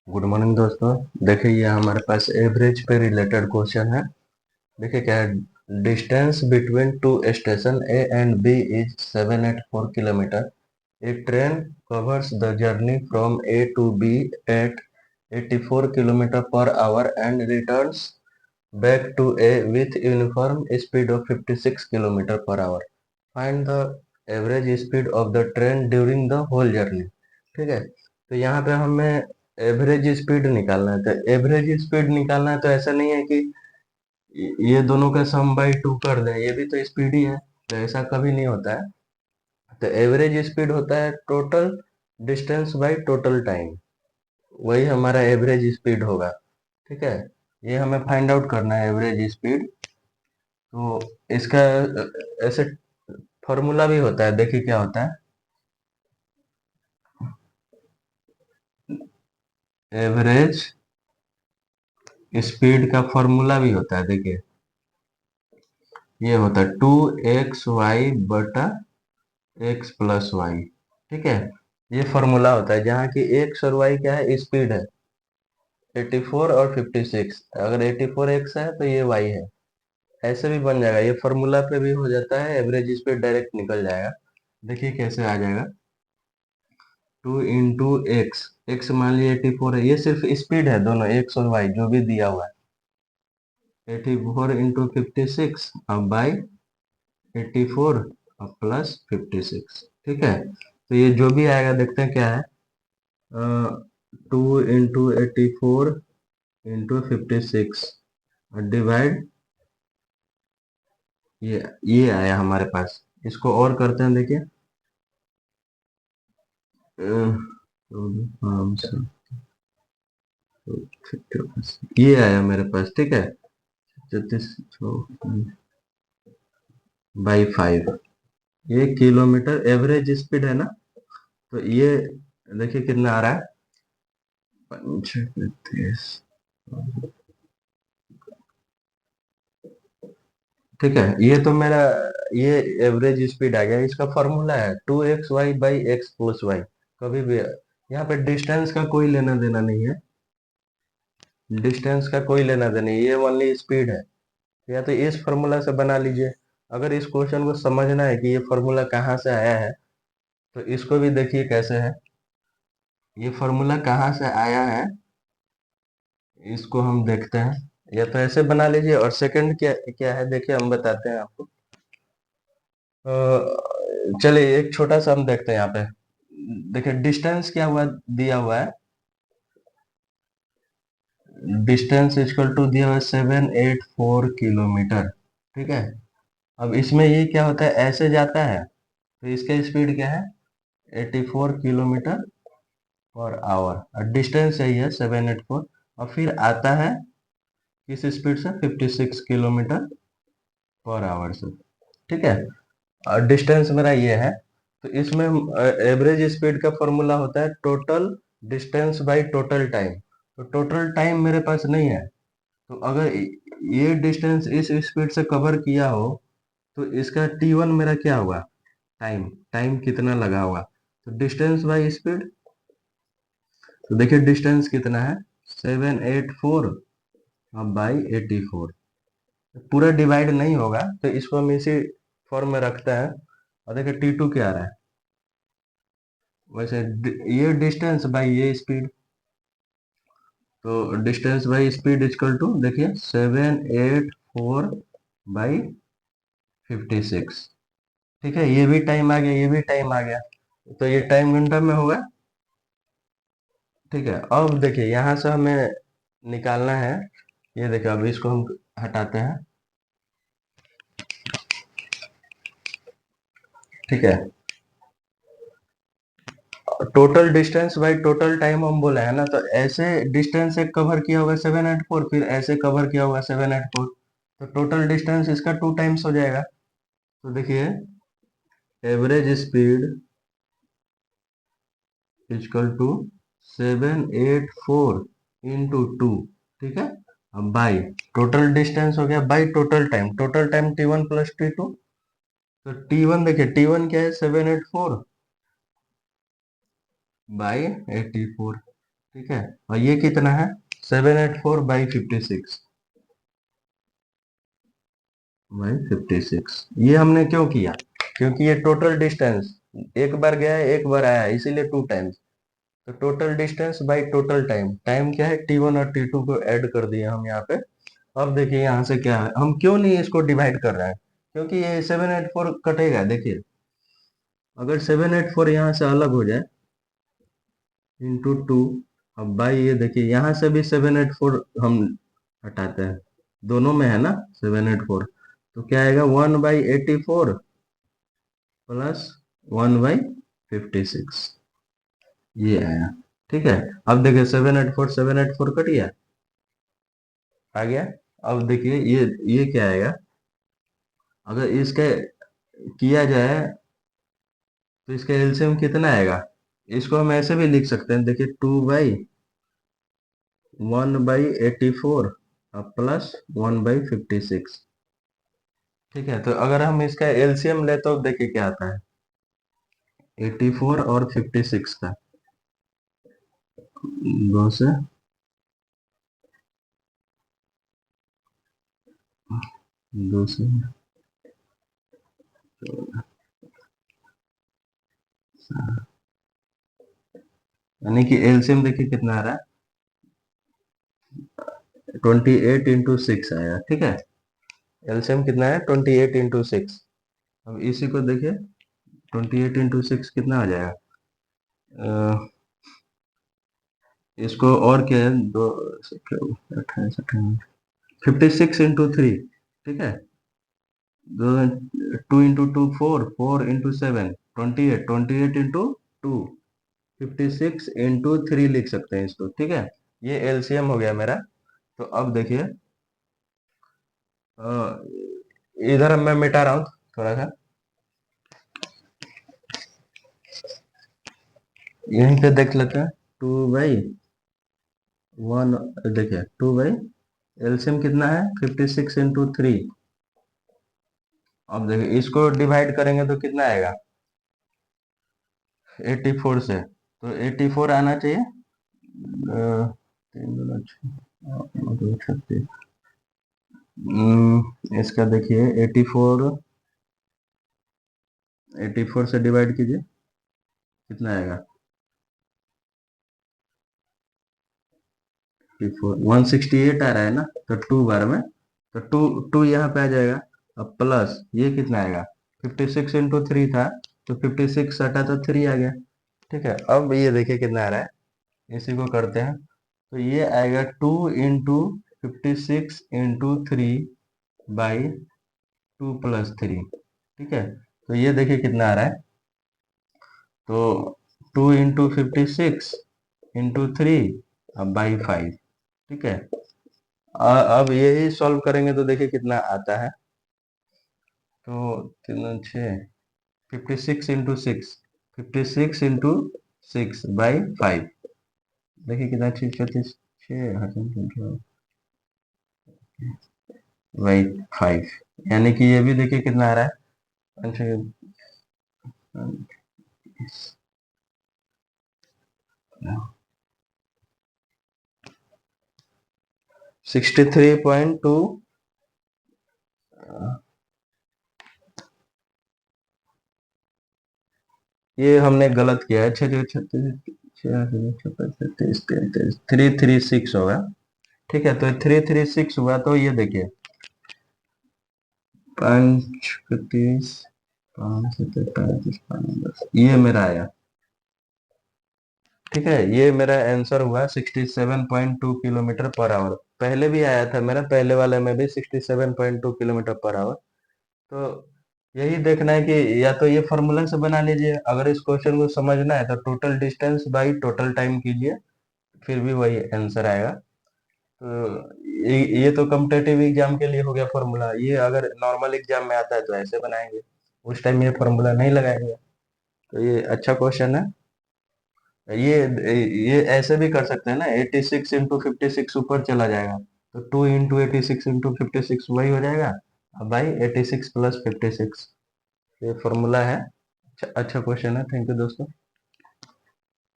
Good morning दोस्तों। देखिए ये हमारे पास एवरेज पे रिलेटेड क्वेश्चन है। देखिए क्या है, distance between two station a and b is 784 kilometre. A train covers the journey from a to b at 84 kilometre per hour and returns back to a with uniform speed of 56 kilometre per hour. Find the average speed of the train during the whole journey. ठीक है, तो यहाँ पे हमें average speed निकालना है। तो average speed निकालना है तो ऐसा नहीं है कि ये दोनों का सम बाई टू कर दें, ये भी तो स्पीड ही है। तो ऐसा कभी नहीं होता है। तो एवरेज स्पीड होता है total distance by total time, वही हमारा एवरेज स्पीड होगा। ठीक है, ये हमें फाइंड आउट करना है एवरेज स्पीड। तो इसका ऐसे फॉर्मूला भी होता है। देखिए क्या होता है, एवरेज स्पीड का फॉर्मूला भी होता है। देखिए ये होता है 2xy बटा एक्स प्लस वाई। ठीक है, ये फॉर्मूला होता है जहाँ की एक्स और वाई क्या है, स्पीड है 84 और 56। अगर 84 एक्स है तो ये वाई है। ऐसे भी बन जाएगा, ये फॉर्मूला पे भी हो जाता है, एवरेज स्पीड डायरेक्ट निकल जाएगा। देखिए कैसे आ जाएगा, 2 इंटू एक्स, एक्स मान लीजिए 84 है, ये सिर्फ स्पीड है, दोनों एक्स और वाई जो भी दिया हुआ है। 84 इंटू 56 अब बाई 84 और प्लस 56। ठीक है, तो ये जो भी आएगा देखते हैं क्या है, 2 इंटू 84 इंटू 56 और डिवाइड, ये आया हमारे पास। इसको और करते हैं, देखिए ये आया मेरे पास। ठीक है, 36 बाई 5, ये किलोमीटर एवरेज स्पीड है ना। तो ये देखिए कितना आ रहा है, 35। ठीक है, ये तो मेरा ये एवरेज स्पीड आ गया। इसका फॉर्मूला है 2xy by x plus Y. कभी भी यहाँ पे डिस्टेंस का कोई लेना देना नहीं है, डिस्टेंस का कोई लेना देना नहीं है, ये ओनली स्पीड है। या तो इस फॉर्मूला से बना लीजिए। अगर इस क्वेश्चन को समझना है कि ये फॉर्मूला कहाँ से आया है, तो इसको भी देखिए कैसे है, ये फॉर्मूला कहाँ से आया है इसको हम देखते हैं। या तो ऐसे बना लीजिए, और सेकंड क्या क्या है देखिए हम बताते हैं आपको। चलिए एक छोटा सा हम देखते हैं यहाँ पे। देखिए डिस्टेंस क्या हुआ, दिया हुआ है डिस्टेंस इक्वल टू दिया हुआ है 784 किलोमीटर। ठीक है, अब इसमें ये क्या होता है, ऐसे जाता है तो इसका स्पीड क्या है, 84 किलोमीटर पर आवर, और डिस्टेंस यही है 784। और फिर आता है किस स्पीड से, 56 किलोमीटर पर आवर से। ठीक है, और डिस्टेंस मेरा ये है। तो इसमें एवरेज स्पीड का फॉर्मूला होता है total distance by total time. तो टोटल टाइम मेरे पास नहीं है, तो अगर ये डिस्टेंस इस स्पीड से कवर किया हो तो इसका T1 मेरा क्या हुआ, टाइम, टाइम कितना लगा होगा। तो डिस्टेंस बाई स्पीड, तो देखिए डिस्टेंस कितना है, 784 बाई 84। पूरा डिवाइड नहीं होगा तो इसको हम इसी फॉर्म में रखते हैं। और देखिए T2 क्या आ रहा है, वैसे ये डिस्टेंस बाई ये स्पीड। तो distance by speed equal to, देखिए 784 बाई 56। ठीक है, ये भी टाइम आ गया, ये भी टाइम आ गया, तो ये टाइम घंटा में होगा। ठीक है, अब देखिए यहाँ से हमें निकालना है, ये देखिए अब इसको हम हटाते हैं। ठीक है, total distance by total time हम बोले हैं ना, तो ऐसे डिस्टेंस एक कवर किया होगा 784, फिर ऐसे कवर किया होगा 784, तो टोटल डिस्टेंस इसका 2 टाइम्स हो जाएगा। तो देखिए average speed equal to 784 into 2। ठीक है, अब बाई टोटल डिस्टेंस हो गया by total time, total time T1 plus T2। तो T1 देखिए, T1 क्या है, 784 बाई 84। ठीक है, और ये कितना है 784/56 बाई 56। ये हमने क्यों किया, क्योंकि ये टोटल डिस्टेंस एक बार गया है एक बार आया है, इसीलिए 2 टाइम्स। तो total distance by total time, time क्या है T1 और T2 को ऐड कर दिए हम यहाँ पे। अब देखिए यहाँ से क्या है, हम क्यों नहीं इसको डिवाइड कर रहे हैं, क्योंकि ये 784 कटेगा। देखिए अगर 784 यहाँ से अलग हो जाए इंटू 2, अब बाई ये देखिए यहाँ से भी 784 हम हटाते हैं, दोनों में है ना 784, तो क्या आएगा 1/84 प्लस 1/56, ये आया। ठीक है, अब देखिए 784 कट गया, आ गया। अब देखिए ये क्या आएगा, अगर इसका किया जाए तो इसका एलसीएम कितना आएगा। इसको हम ऐसे भी लिख सकते हैं, देखिए 2/1/84 प्लस 1/56। ठीक है, तो अगर हम इसका एलसीएम ले तो देखिए क्या आता है 84 और 56 का, दो से दो से यानी कि एलसीएम देखिए कितना आ रहा है 28 × 6 आया। ठीक है, एलसीएम कितना है 28 × 6। अब इसी को देखिए 28 × 6 कितना आ जाएगा, इसको और क्या है, दो 56 × 3। ठीक है, दो 2 × 2 4, 4 × 7 28, 28 × 2 56 × 3 लिख सकते हैं इसको। ठीक है, ये एलसीएम हो गया मेरा। तो अब देखिए इधर मैं मिटा रहा हूँ थोड़ा सा, यहीं पे देख लेते हैं 2/1, देखिए 2 एलसीएम कितना है 56 × 3। अब देखिए इसको डिवाइड करेंगे तो कितना आएगा 84 से, तो 84 आना चाहिए। 3 × 6 = 36। इसका देखिए 84 से डिवाइड कीजिए कितना आएगा 168 आ रहा है ना, तो 2 बार में, तो टू टू यहाँ पे आ जाएगा। अब प्लस ये कितना आएगा 56 × 3 था, तो 56 हटा तो 3 आ गया। ठीक है, अब ये देखिए कितना आ रहा है, इसी को करते हैं, तो ये आएगा 2 × 56 × 3/2 + 3। ठीक है, तो ये देखिए कितना आ रहा है, तो 2 × 56 × 3 बाई 5। ठीक है, अब यही सॉल्व करेंगे तो देखिए कितना आता है, तो 3 × 6 56 × 6, 56 × 6/5। देखिए कितना 6 36 6 यानी कि ये भी देखिए कितना आ रहा है, अच्छा 63.2। ये हमने गलत किया है, 336 होगा। ठीक है, तो 336 हुआ, तो ये देखिए 5 5 35 5 ये मेरा आया। ठीक है, ये मेरा आंसर हुआ 67.2 km/h। पहले भी आया था मेरा, पहले वाले में भी 67.2 km/h। तो यही देखना है कि या तो ये फॉर्मूला से बना लीजिए, अगर इस क्वेश्चन को समझना है तो total distance by total time कीजिए, फिर भी वही आंसर आएगा। तो ये तो कम्पिटेटिव एग्जाम के लिए हो गया फॉर्मूला, ये अगर नॉर्मल एग्जाम में आता है तो ऐसे बनाएंगे, उस टाइम ये फॉर्मूला नहीं लगाएंगे। तो ये अच्छा क्वेश्चन है। ये ऐसे भी कर सकते हैं ना, 86 × 56 ऊपर चला जाएगा, तो 2 × 86 × 56 वही हो जाएगा, बाई 86 + 56। ये फॉर्मूला है। अच्छा अच्छा क्वेश्चन है, थैंक यू दोस्तों।